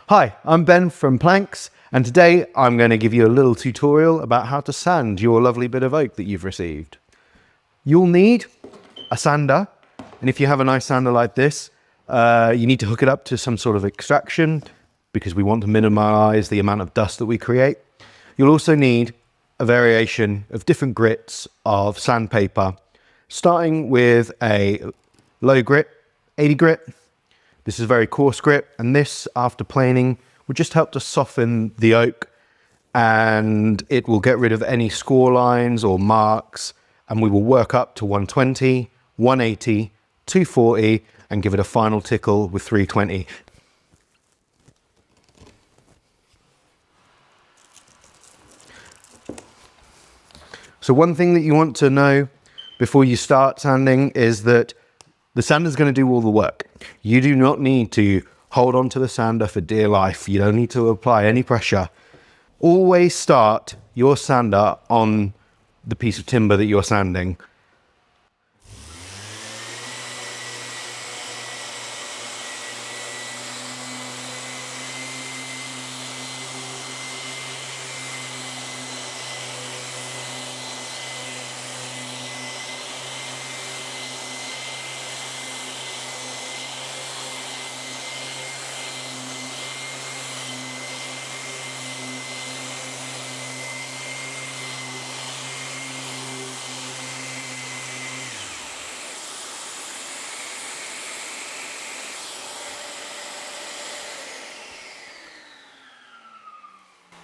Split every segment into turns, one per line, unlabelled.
Hi, I'm Ben from Planks, and today I'm going to give you a little tutorial about how to sand your lovely bit of oak that you've received. You'll need a sander, and if you have a nice sander like this, you need to hook it up to some sort of extraction because we want to minimize the amount of dust that we create. You'll also need a variation of different grits of sandpaper, starting with a low grit, 80 grit. This is a very coarse grit, and this, after planing, will just help to soften the oak, and it will get rid of any score lines or marks, and we will work up to 120, 180, 240, and give it a final tickle with 320. So one thing that you want to know before you start sanding is that the sander is going to do all the work. You do not need to hold on to the sander for dear life. You don't need to apply any pressure. Always start your sander on the piece of timber that you're sanding.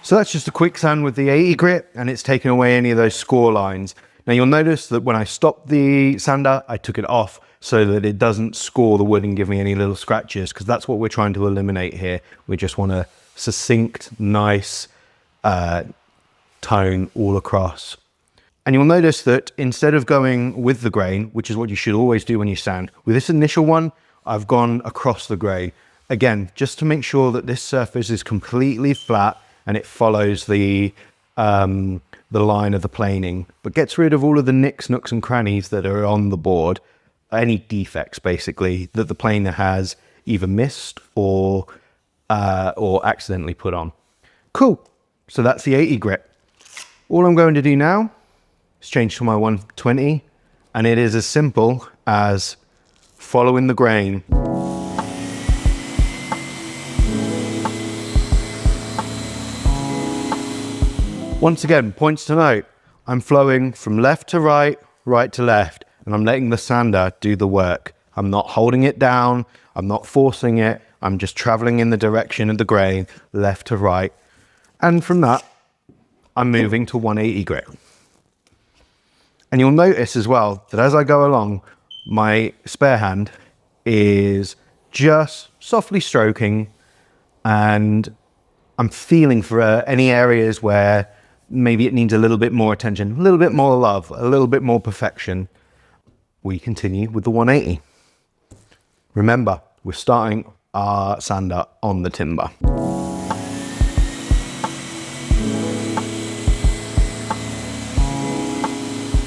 So that's just a quick sand with the 80 grit, and it's taken away any of those score lines. Now you'll notice that when I stopped the sander, I took it off so that it doesn't score the wood and give me any little scratches, because that's what we're trying to eliminate here. We just want a succinct, nice tone all across. And you'll notice that instead of going with the grain, which is what you should always do when you sand, with this initial one, I've gone across the grain. Again, just to make sure that this surface is completely flat and it follows the line of the planing, but gets rid of all of the nicks, nooks and crannies that are on the board, any defects basically that the planer has either missed or accidentally put on. Cool, so that's the 80 grit. All I'm going to do now is change to my 120, and it is as simple as following the grain. Once again, points to note, I'm flowing from left to right, right to left, and I'm letting the sander do the work. I'm not holding it down, I'm not forcing it, I'm just traveling in the direction of the grain, left to right. And from that, I'm moving to 180 grit. And you'll notice as well that as I go along, my spare hand is just softly stroking, and I'm feeling for any areas where maybe it needs a little bit more attention, a little bit more love, a little bit more perfection. We continue with the 180. Remember, we're starting our sander on the timber.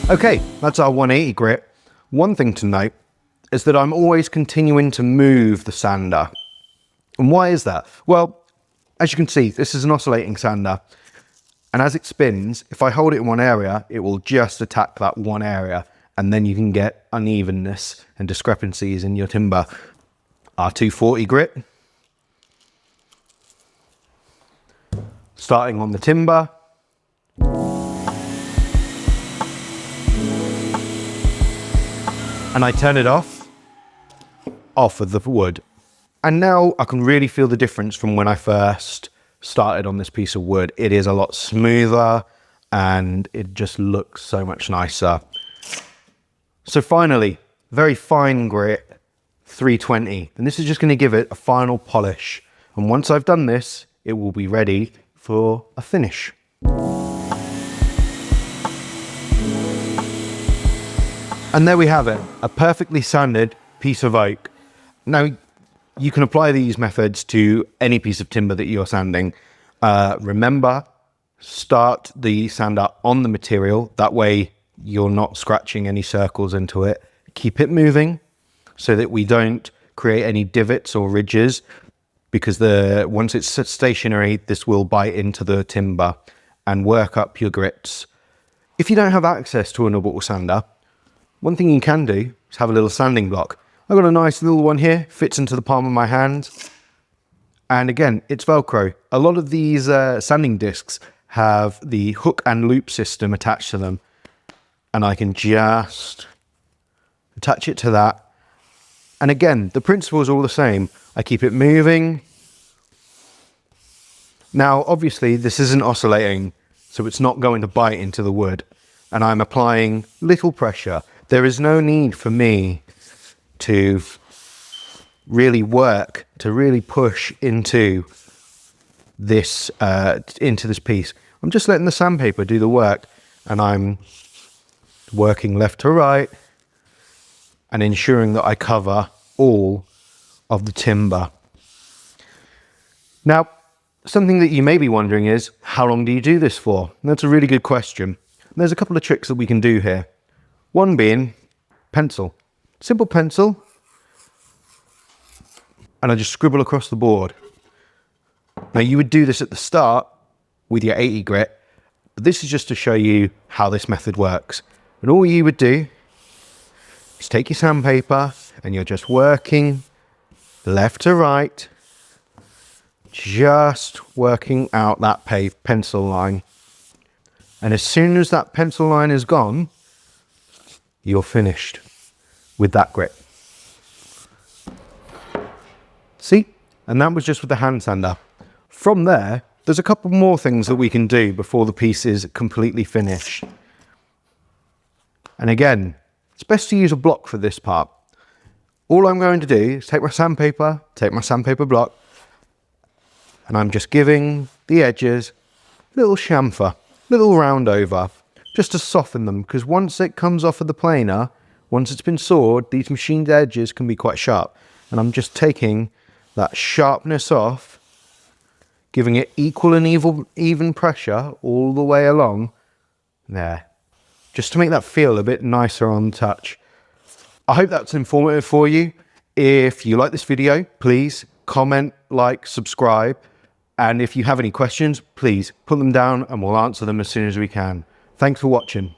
Okay, that's our 180 grit. One thing to note is that I'm always continuing to move the sander. And why is that? Well, as you can see, this is an oscillating sander. And as it spins, if I hold it in one area, it will just attack that one area. And then you can get unevenness and discrepancies in your timber. Our 240 grit. Starting on the timber. And I turn it off of the wood. And now I can really feel the difference from when I first started on this piece of wood. It is a lot smoother and it just looks so much nicer. So finally, very fine grit, 320. And this is just going to give it a final polish. And once I've done this, it will be ready for a finish. And there we have it, a perfectly sanded piece of oak. Now, you can apply these methods to any piece of timber that you're sanding. Remember, start the sander on the material. That way you're not scratching any circles into it. Keep it moving so that we don't create any divots or ridges. because once it's stationary, this will bite into the timber and work up your grits. If you don't have access to an orbital sander, one thing you can do is have a little sanding block. I've got a nice little one here, fits into the palm of my hand. And again, it's Velcro. A lot of these sanding discs have the hook and loop system attached to them. And I can just attach it to that. And again, the principle is all the same. I keep it moving. Now, obviously, this isn't oscillating, so it's not going to bite into the wood. And I'm applying little pressure. There is no need for me to really work, to really push into this piece. I'm just letting the sandpaper do the work, and I'm working left to right and ensuring that I cover all of the timber. Now, something that you may be wondering is, how long do you do this for? And that's a really good question. There's a couple of tricks that we can do here. One being pencil. Simple pencil. And I just scribble across the board. Now, you would do this at the start with your 80 grit, but this is just to show you how this method works. And all you would do is take your sandpaper and you're just working left to right, just working out that pencil line. And as soon as that pencil line is gone, you're finished with that grit. See? And that was just with the hand sander. From there, there's a couple more things that we can do before the piece is completely finished. And again, it's best to use a block for this part. All I'm going to do is take my sandpaper block, and I'm just giving the edges a little chamfer, little round over, just to soften them, because once it comes off of the planer, once it's been sawed, these machined edges can be quite sharp. And I'm just taking that sharpness off, giving it equal and even pressure all the way along there, just to make that feel a bit nicer on touch. I hope that's informative for you. If you like this video, please comment, like, subscribe. And if you have any questions, please put them down and we'll answer them as soon as we can. Thanks for watching.